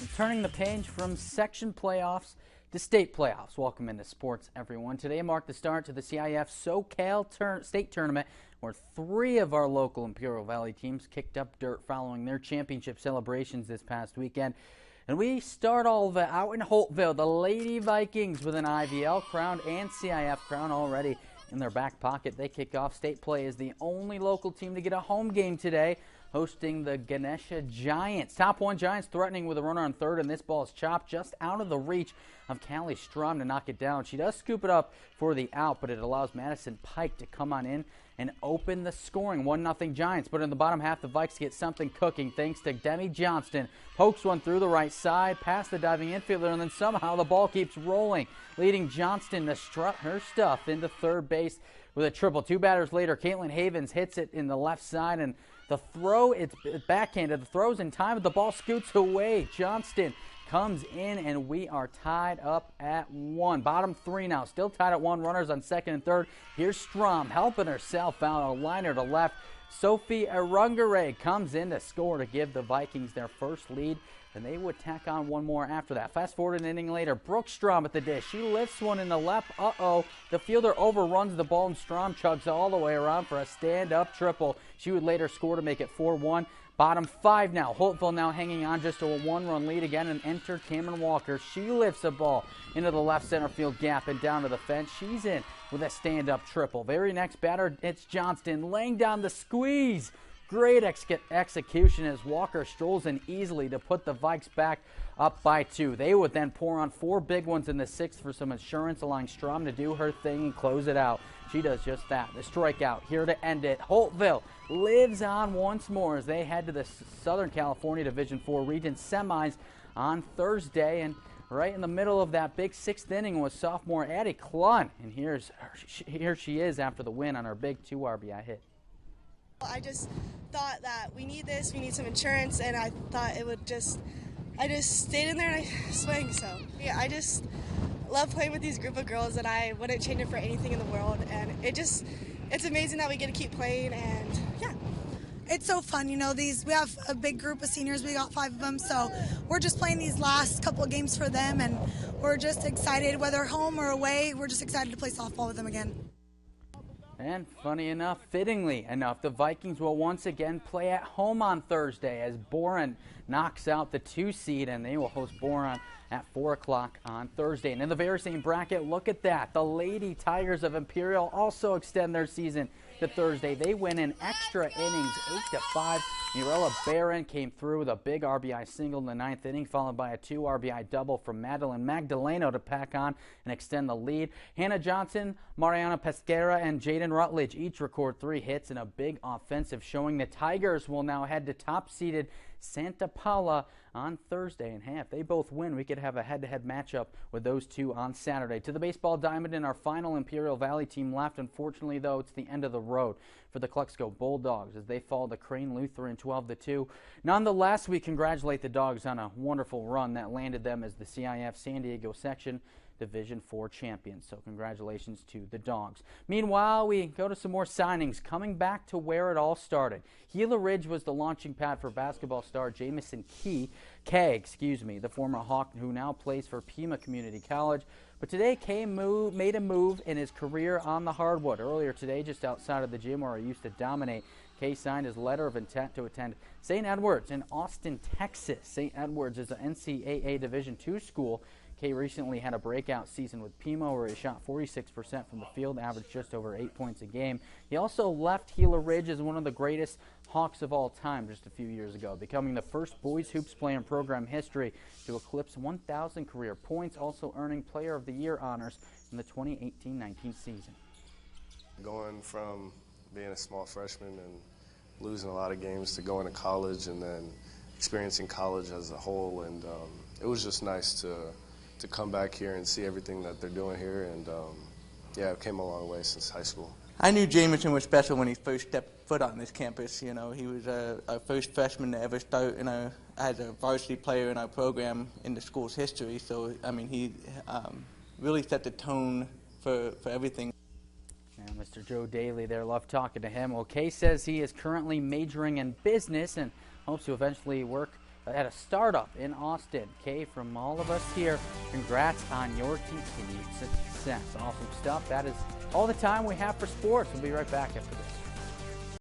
turning the page from section playoffs to state playoffs. Welcome into sports, everyone. Today marked the start to the CIF SoCal State Tournament, where 3 of our local Imperial Valley teams kicked up dirt following their championship celebrations this past weekend. And we start all of it out in Holtville. The Lady Vikings with an IVL crown and CIF crown already in their back pocket. They kick off state play as the only local team to get a home game today, hosting the Ganesha Giants. Top 1 Giants threatening with a runner on third, and this ball is chopped just out of the reach of Callie Strom to knock it down. She does scoop it up for the out, but it allows Madison Pike to come on in and open the scoring. 1-0 Giants, but in the bottom half, the Vikes get something cooking thanks to Demi Johnston. Pokes one through the right side, past the diving infielder, and then somehow the ball keeps rolling, leading Johnston to strut her stuff into third base with a triple. 2 batters later, Caitlin Havens hits it in the left side, and the throw, it's backhanded. The throw's in time, but the ball scoots away. Johnston comes in, and we are tied up at 1. Bottom 3 now, still tied at 1. Runners on second and third. Here's Strom helping herself out, a liner to left. Sophie Arungare comes in to score to give the Vikings their first lead, and they would tack on one more after that. Fast forward an inning later, Brooke Strom at the dish. She lifts one in the left. The fielder overruns the ball, and Strom chugs all the way around for a stand-up triple. She would later score to make it 4-1. Bottom 5 now. Holtville now hanging on just to a 1-run lead again, and enter Cameron Walker. She lifts a ball into the left center field gap and down to the fence. She's in with a stand-up triple. Very next batter, it's Johnston laying down the squeeze. Great execution as Walker strolls in easily to put the Vikes back up by 2. They would then pour on 4 big ones in the 6th for some insurance, allowing Strom to do her thing and close it out. She does just that. The strikeout here to end it. Holtville lives on once more as they head to the Southern California Division IV Region semis on Thursday. And right in the middle of that big 6th inning was sophomore Addie Clun. And here she is after the win on her big 2 RBI hit. I just thought that we need this, we need some insurance, and I thought it would I just stayed in there and I swung. So yeah, I just love playing with these group of girls, and I wouldn't change it for anything in the world. And it's amazing that we get to keep playing, and yeah. It's so fun, you know, we have a big group of seniors, we got 5 of them, so we're just playing these last couple of games for them, and we're just excited, whether home or away, we're just excited to play softball with them again. And funny enough, fittingly enough, the Vikings will once again play at home on Thursday as Boron knocks out the 2 seed, and they will host Boron at 4 o'clock on Thursday. And in the very same bracket, look at that. The Lady Tigers of Imperial also extend their season to Thursday. They win in extra innings, 8-5. Mirella Barron came through with a big RBI single in the 9th inning, followed by a 2 RBI double from Madeline Magdaleno to pack on and extend the lead. Hannah Johnson, Mariana Pesquera, and Jaden Rutledge each record 3 hits in a big offensive showing. The Tigers will now head to top-seeded Santa Paula on Thursday. And if they both win, we could have a head-to-head matchup with those 2 on Saturday. To the baseball diamond in our final Imperial Valley team left. Unfortunately, though, it's the end of the road for the Cluxco Bulldogs as they fall to Crane Lutheran 12-2. Nonetheless, we congratulate the Dogs on a wonderful run that landed them as the CIF San Diego Section Division IV champions. So congratulations to the Dogs. Meanwhile, we go to some more signings, coming back to where it all started. Gila Ridge was the launching pad for basketball star Jamison Kay, the former Hawk who now plays for Pima Community College. But today, Kay made a move in his career on the hardwood. Earlier today, just outside of the gym where he used to dominate, Kay signed his letter of intent to attend St. Edwards in Austin, Texas. St. Edwards is an NCAA Division II school. Kay recently had a breakout season with Pima where he shot 46% from the field, averaged just over 8 points a game. He also left Gila Ridge as one of the greatest Hawks of all time just a few years ago, becoming the first boys hoops player in program history to eclipse 1,000 career points, also earning Player of the Year honors in the 2018-19 season. Going from being a small freshman and losing a lot of games to going to college and then experiencing college as a whole, and it was just nice to come back here and see everything that they're doing here, and yeah, it came a long way since high school. I knew Jamison was special when he first stepped foot on this campus. You know, he was our first freshman to ever start, as a varsity player in our program in the school's history. So, I mean, he really set the tone for everything. And Mr. Joe Daly there, love talking to him. Well, Kay says he is currently majoring in business and hopes to eventually work at a startup in Austin. Kay, from all of us here, congrats on your continued success. Awesome stuff. That is all the time we have for sports. We'll be right back after this.